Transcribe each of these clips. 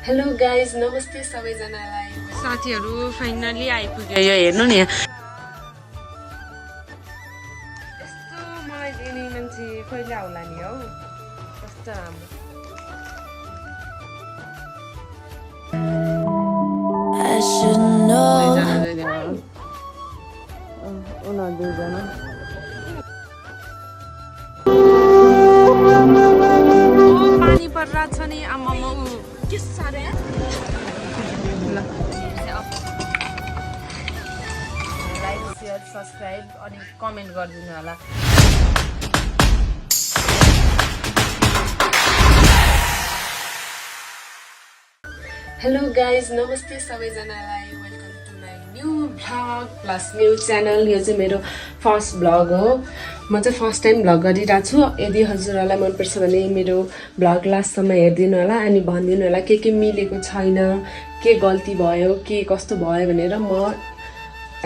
Hello guys नमस्ते सबैजनालाई साथीहरु फाइनली आइपुग्यो यो हेर्नु नि यस्तो मलाई दिने मान्छे कहिले आउला नि हौ कस्तो I should know. पानी पर्रा छ नि आमामा के सारे लाइक शेयर सब्स्क्राइब अनि कमेन्ट गरिदिनु होला हेलो गाइज नमस्ते सबैजनालाई welcome to my new vlog plus new channel यो चाहिँ मेरो फर्स्ट भ्लग हो म चाहिँ फर्स्ट टाइम भ्लग गरिरहेको छु यदि हजुरहरूलाई मनपर्छ भने मेरो भ्लग लास्टसम्म हेरिदिनु होला अनि भनिदिनु होला के मिलेको छैन के गल्ती भयो के कस्तो भयो भनेर म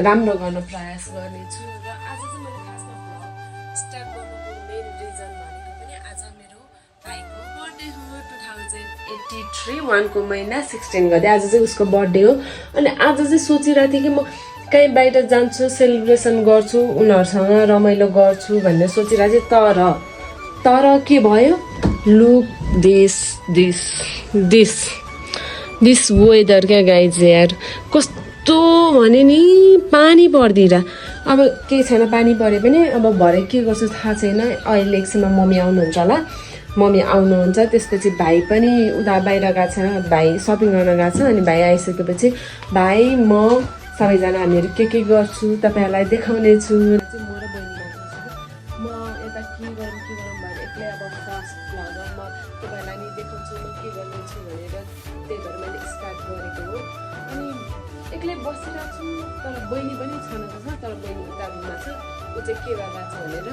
राम्रो गर्न प्रयास गर्नेछु र आज चाहिँ मैले खासमा भ्लग स्टार्ट गर्नुको मेन रिजन भनेको पनि आज मेरो भाइको बर्थडे हो 2083 1को महिना 16 गते आज चाहिँ उसको बर्थडे हो अनि आज चाहिँ सोचिरहेको थिएँ कि म कहीँ बाहिर जान्छु सेलिब्रेसन गर्छु उनीहरूसँग रमाइलो गर्छु भनेर सोचिरहेको थिएँ तर के भयो लुक दिस वेदर क्या गाइज यार कस्तो भने नि पानी पर्दिरा अब केही छैन पानी परे पनि अब भरे के गर्छु थाहा छैन अहिले एकछिनमा मम्मी आउनुहुन्छ होला मम्मी आउनुहुन्छ त्यसपछि भाइ पनि उता बाहिर गएको छ भाइ सपिङ गर्न गएको छ अनि भाइ आइसकेपछि भाइ म सबैजना हामीहरू के गर्छु तपाईँहरूलाई देखाउने छु म र बहिनी म यता के गरौँ भनेर एक्लै अब फर्स्ट भ्लगमा तपाईँहरूलाई नि देखाउँछु म के गर्नेछु भनेर त्यही भएर मैले स्टार्ट गरेको हो अनि एक्लै बसिरहेको छु तर बहिनी पनि छन त छ तर बहिनी उता रुममा छ ऊ चाहिँ के गरिरहेको छ भनेर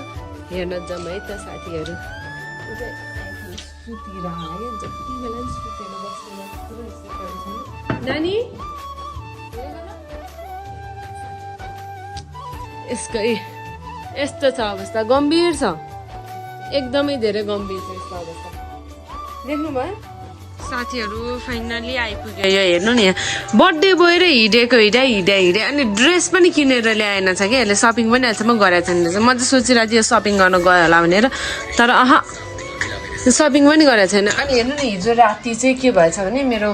हेर्न जाउँ है त साथीहरू ऊ चाहिँ सुतिरह है जति बेला पनि सुतेर बस्दैन नानी यसको यस्तो छ अवस्था गम्भीर छ एकदमै धेरै गम्भीर छ यस्तो अवस्था देख्नुभयो साथीहरु फाइनली आइपुग्यो यो हेर्नु नि बर्थडे भएर हिँडे अनि ड्रेस पनि किनेर ल्याएन छ कि यसले सपिङ पनि अहिलेसम्म गरेको छैन रहेछ म चाहिँ सोचिरहेको थिएँ सपिङ गर्न गयो होला भनेर तर सपिङ पनि गरेको छैन अनि हेर्नु नि हिजो राति चाहिँ के भएछ भने मेरो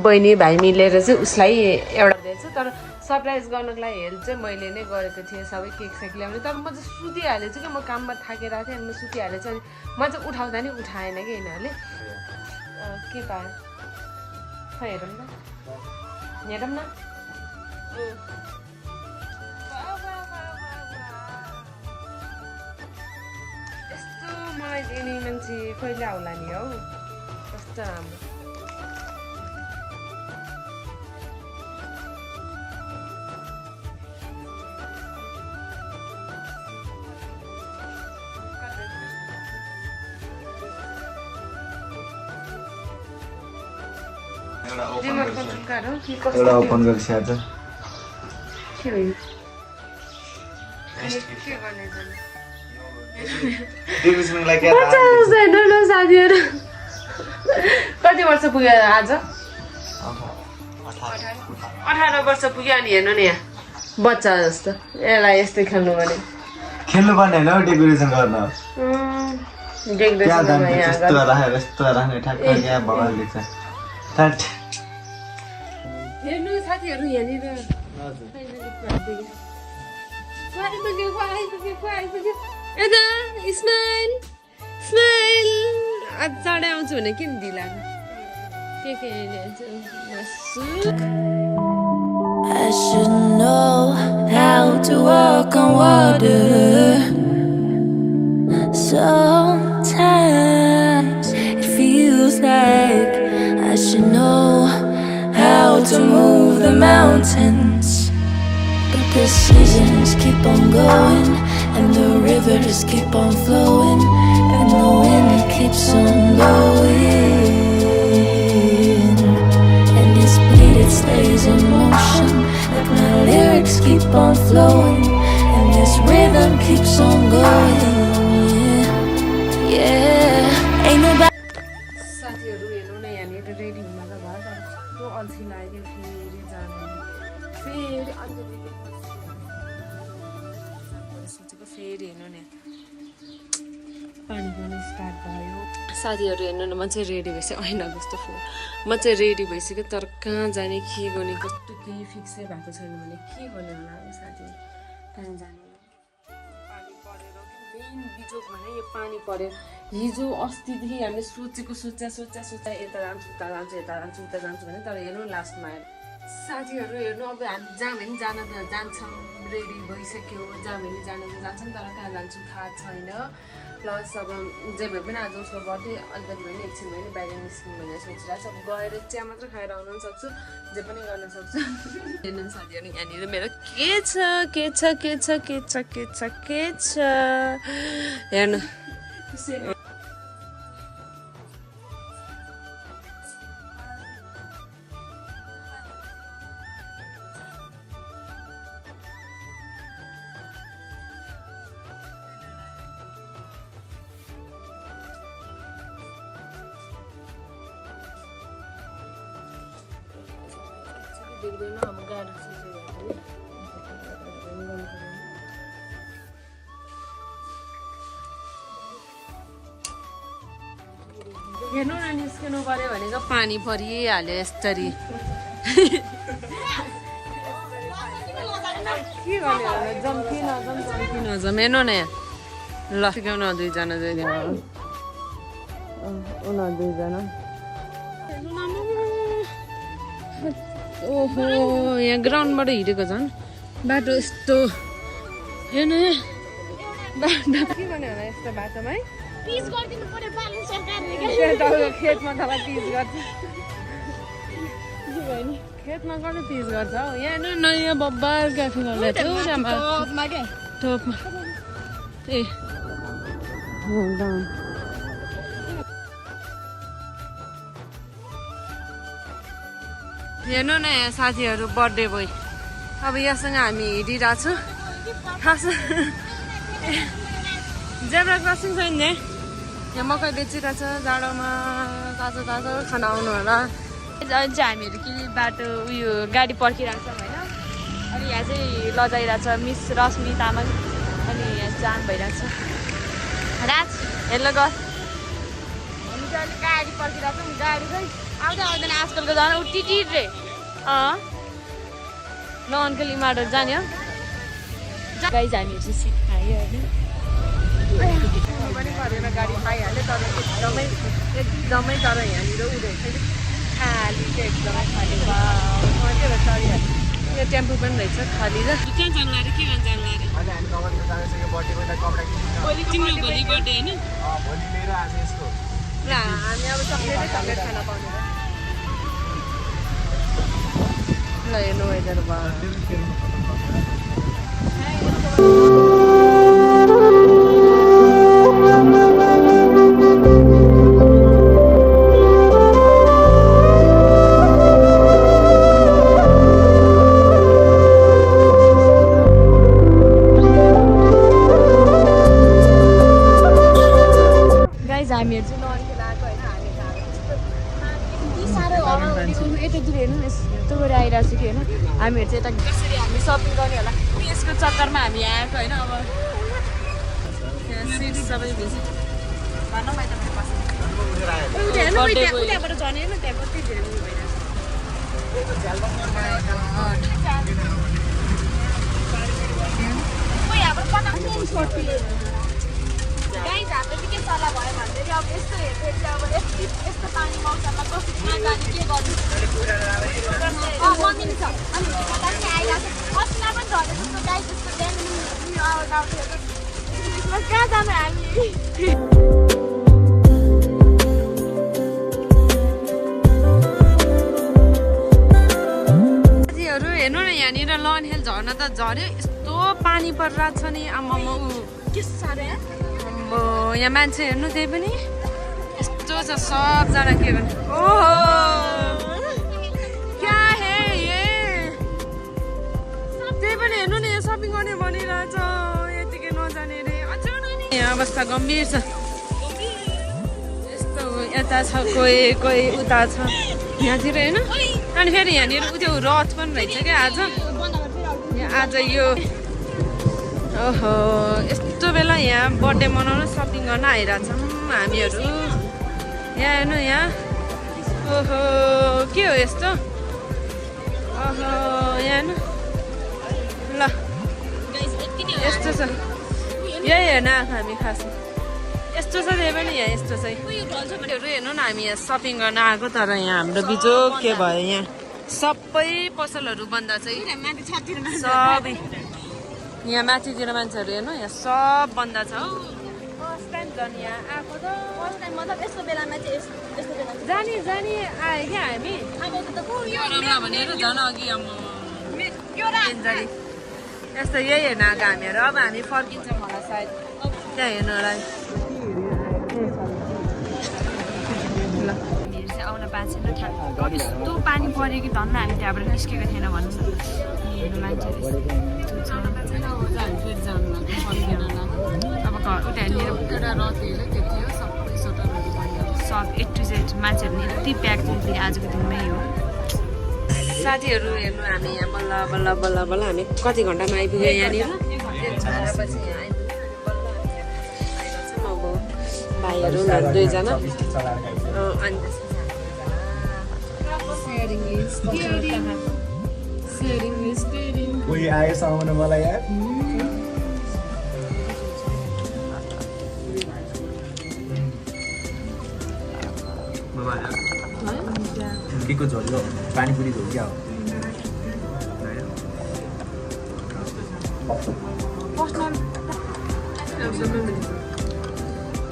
बहिनी भाइ मिलेर चाहिँ उसलाई एउटा दिएछ तर सरप्राइज गर्नको लागि हेल्प चाहिँ मैले नै गरेको थिएँ सबै केक सेक ल्याउने तर म चाहिँ सुतिहालेछु कि म काममा थाकेर थिएँ अनि म सुतिहालेछु अनि म चाहिँ उठाउँदा नि उठाएन कि यिनीहरूले के पायो खै हेरौँ न यस्तो मलाई दिने मान्छे कहिले आउला नि हौ कस्तो राम्रो एउटा ओपन गरिसकेको छ साथीहरू कति वर्ष पुग्यो आज 18 वर्ष पुग्यो अनि हेर्नु नि यहाँ बच्चा जस्तो यसलाई यस्तै खेल्नु पर्ने होइन डेकोरेसन गर्न हेर्नु साथीहरू यहाँनिर आइपुग्यो यता स्माइल आज चाँडै आउँछु भने किन ढिला के I should know how to walk on water. Sometimes it feels like I should know how to move the mountains, but the seasons keep on going and the rivers keep on flowing and the wind keeps on blowing and this beat it stays in motion like my lyrics keep on flowing and this rhythm keeps on going. Yeah, ain't nobody साथीहरू हेर्नु न यहाँनिर ready हुन त भयो तर कस्तो अल्छी लाग्यो फेरि जानु फेरि सोचेको फेरि हेर्नु नि पानी पर्नु स्टार्ट भयो साथीहरू हेर्नु न म चाहिँ रेडी भइसकेँ ऐना जस्तो फोन म चाहिँ रेडी भइसक्यो तर कहाँ जाने के गर्ने कस्तो केही फिक्सै भएको छैन भने के गर्ने होला अब साथी कहाँ जाने पानी परेर मेन बिजोक भने यो पानी पऱ्यो हिजो अस्तिदेखि हामीले सोचा यता जान्छु उता जान्छु भने तर हेर्नु लास्टमा आएर साथीहरू हेर्नु अब हामी जहाँ भने जान त जान्छौँ रेडी भइसक्यो जहाँ भने जान त जान्छौँ तर कहाँ जान्छौँ थाहा छैन प्लस अब जे भए पनि आज उसको बर्थडे अलिकति भए पनि एकछिन भए पनि बाहिर निस्क्यौँ भनेर सोचिरहेको छु अब गएर चिया मात्र खाएर आउनु पनि सक्छु जे पनि गर्न सक्छु हेर्नु साथीहरू यहाँनिर मेरो के छ हेर्नु देख्दैन अब गाडी हेर्नु न निस्किनु पर्यो भनेको पानी परिहाल्यो यसरी के गर्ने होला जम कि नजम हेर्नु न यहाँ ल सिकाउनु दुईजना उनीहरू दुईजना ओहो यहाँ ग्राउन्डबाट हिँडेको झन् बाटो यस्तो हेर्नु बाटो के गर्ने होला यस्तो बाटोमा है खेतमा तल पिच गर्छ खेतमा गर्नु पिच गर्छ हौ यहाँ हेर्नु नयाँ बब्बार क्याफे गर्दा टपमा ए हेर्नु न यहाँ साथीहरू बर्थडे बोय अब यहाँसँग हामी हिँडिरहेको छु खास जेब्रा क्रसिङ छ नि यहाँ मकै बेचिरहेछ जाडोमा तातो खाना आउनु होला अहिले चाहिँ हामीहरू कि बाटो उयो गाडी पर्खिरहेको छौँ होइन अनि यहाँ चाहिँ लजाइरहेछ मिस रश्मि तामाङ अनि यहाँ जाम भइरहेछ राज हेर्नु गर हामी चाहिँ अलिक गाडी पर्खिरहेको छौँ गाडी चाहिँ आउँदैन आजकलको झन् उटिटी रे ल अङ्कल इमाडो जाने हो गाइज हामीहरू चाहिँ सिट खायो होइन पनि गरेर गाडी पाइहाल्यो तर एकदमै तर यहाँनिर उडेको छैन खाली चाहिँ एकदमै खाली भयो चढिहाल्यो यो टेम्पो पनि रहेछ खाली र त्यहाँ जानु अरे के गर्नु जानु अरे तिम्रो भोलि बर्थडे होइन ल हामी अब चक्लेट खाना पाउने ल हेर्नु वेदर भयो हामीहरू चाहिँ नर्केल आएको होइन हामी साह्रो यतातिर हेर्नु न यस्तो गरेर आइरहेको छु कि होइन हामीहरू चाहिँ यता कसरी हामी सपिङ गर्ने होला यसको चक्करमा हामी आएको होइन अब सिट सबै भिजिट भनौँ त्यहाँबाट झन् हेर्नु त्यहाँ कति धेरै उयो भइरहेको गाइज हाम्रो चाहिँ के सल्लाह भयो भन्दाखेरि अब यस्तो हेर्दै चाहिँ अब यस्तो पानी मौसममा कस्तो कहाँ जाने के गर्नु मन्दिर छ अनि आइरहेको छ अस्तिमा पनि झरेको जस्तो गाइज जस्तो बिहान कहाँ जानु हामी साथीहरू हेर्नु न यहाँनिर लन हिल झर्न त झऱ्यो यस्तो पानी परिरहेको छ नि आमामा के साह्रो यहाँ मान्छे हेर्नु त्यही पनि यस्तो छ सबजना के गर्नु ओहो क्या हे ये त्यही पनि हेर्नु नि यहाँ सपिङ गर्ने भनिरहेछ यतिकै नजाने रे अझ नि यहाँ अवस्था गम्भीर छ यस्तो यहाँ यता छ कोही उता छ यहाँतिर होइन अनि फेरि यहाँनिर त्यो रथ पनि रहेछ क्या आज यो ओहो यस्तो बेला यहाँ बर्थडे मनाउन सपिङ गर्न आइरहेछौँ हामीहरू यहाँ हेर्नु यहाँ ओहो के हो यस्तो ओहो यहाँ हेर्नु ल यस्तो छ यही हेर्न आएको हामी खासमा यस्तो छ त्यही पनि यहाँ यस्तो छ हेर्नु न हामी यहाँ सपिङ गर्न आएको तर यहाँ हाम्रो बिजोग के भयो यहाँ सबै पसलहरू बन्द छ सबै यहाँ माथितिर मान्छेहरू हेर्नु यहाँ सब बन्द छ हौ फर्स्ट टाइम झन् यहाँ आएको त जानी आयो क्या हामी भनेर झन् अघि यस्तो यही हेर्न आएको हामीहरू अब हामी फर्किन्छौँ होला सायद त्यहाँ हेर्नुलाई आउन पाएको छैन यस्तो पानी पऱ्यो कि धन्न हामी त्यहाँबाट निस्केको थिएन भन्नु हेर्नु मान्छेहरू अब घर उठाएर एउटा रथ हेऱ्यो त्यो थियो सबै सोटरहरू सब A to Z मान्छेहरू यति प्याक थियो आजको दिनमै हो साथीहरू हेर्नु हामी यहाँ बल्ल बल्ल बल्ल बल्ल हामी कति घन्टामा आइपुग्यो यहाँनिर अब भाइहरू दुईजना कोही आयो सामान मलाई यार के झोल पानीपुरी झोल क्या हो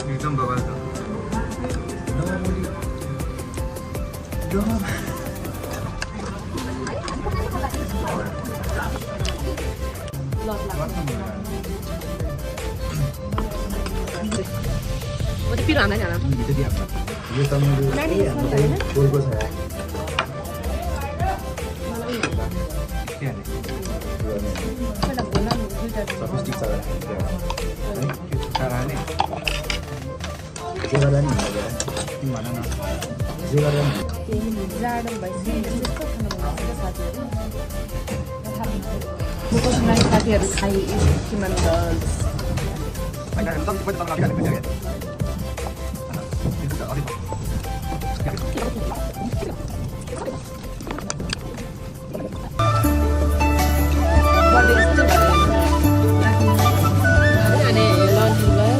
एकदम बवाल छ पिरो हाल्दैन होला यो त मेरो गोलको छ साथीहरू खाइ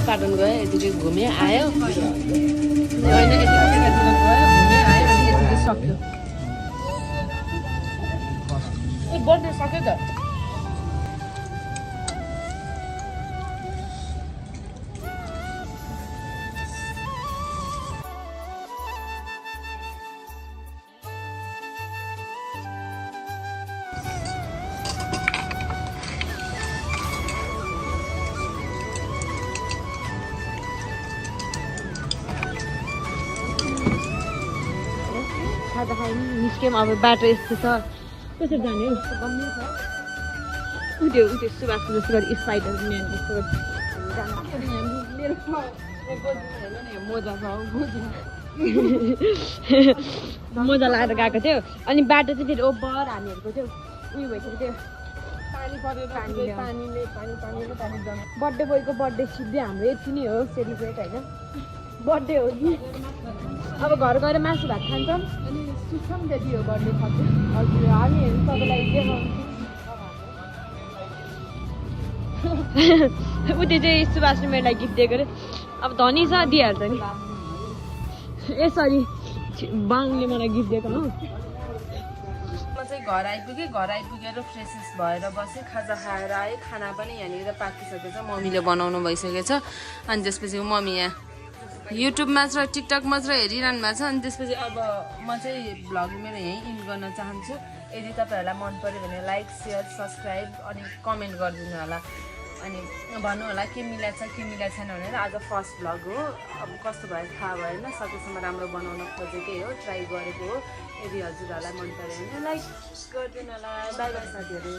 पाटन गयो यतिकै घुम्यो आयो होइन यतिकै गयो घुम्यो आयो अनि यतिकै सक्यो ए बर्थडे सक्यो त खाँदा खाइ निस्क्यौँ अब बाटो यस्तो छ कसरी जाने हौ गम्य छ उठ्यो सुभाषको जस्तो गरी स्पाइडर पनि यस्तो मोजा लगाएर गएको थियो अनि बाटो चाहिँ फेरि ओभर हामीहरूको थियो उयो भइसकेको थियो बर्थडे बोयको बर्थडे सिधै हाम्रो यति नै हो सेलिब्रेट होइन बर्थडे हो कि अब घर गएर मासु भात खान्छौँ अनि सुत्छौँ त्यति हो बर्थडे खान्छ हजुर हामीहरू तपाईँलाई देखाउँछौँ ऊ त्यो चाहिँ सुभाषले मेरो लागि गिफ्ट दिएको अरे अब धनी छ दिइहाल्छ नि ए सरी बाङले मलाई गिफ्ट दिएको हो म चाहिँ घर आइपुगेर फ्रेसेस भएर बसेँ खाजा खाएर आएँ खाना पनि यहाँनिर पाकिसकेको छ मम्मीले बनाउनु भइसकेको छ अनि त्यसपछि मम्मी यहाँ युट्युबमा र टिकटकमा र हेरिरहनु भएको छ अनि त्यसपछि अब म चाहिँ भ्लग मेरो यहीँ इन्ड गर्न चाहन्छु यदि तपाईँहरूलाई मन पऱ्यो भने लाइक सेयर सब्सक्राइब अनि कमेन्ट गरिदिनु होला अनि भन्नु होला के मिलाएको छ के मिलाएको छैन भनेर आज फर्स्ट भ्लग हो अब कस्तो भयो थाहा भएन सकेसम्म राम्रो बनाउन खोजेकै हो ट्राई गरेको हो यदि हजुरहरूलाई मन पऱ्यो भने लाइक गरिदिनु होला बाई बाई साथीहरू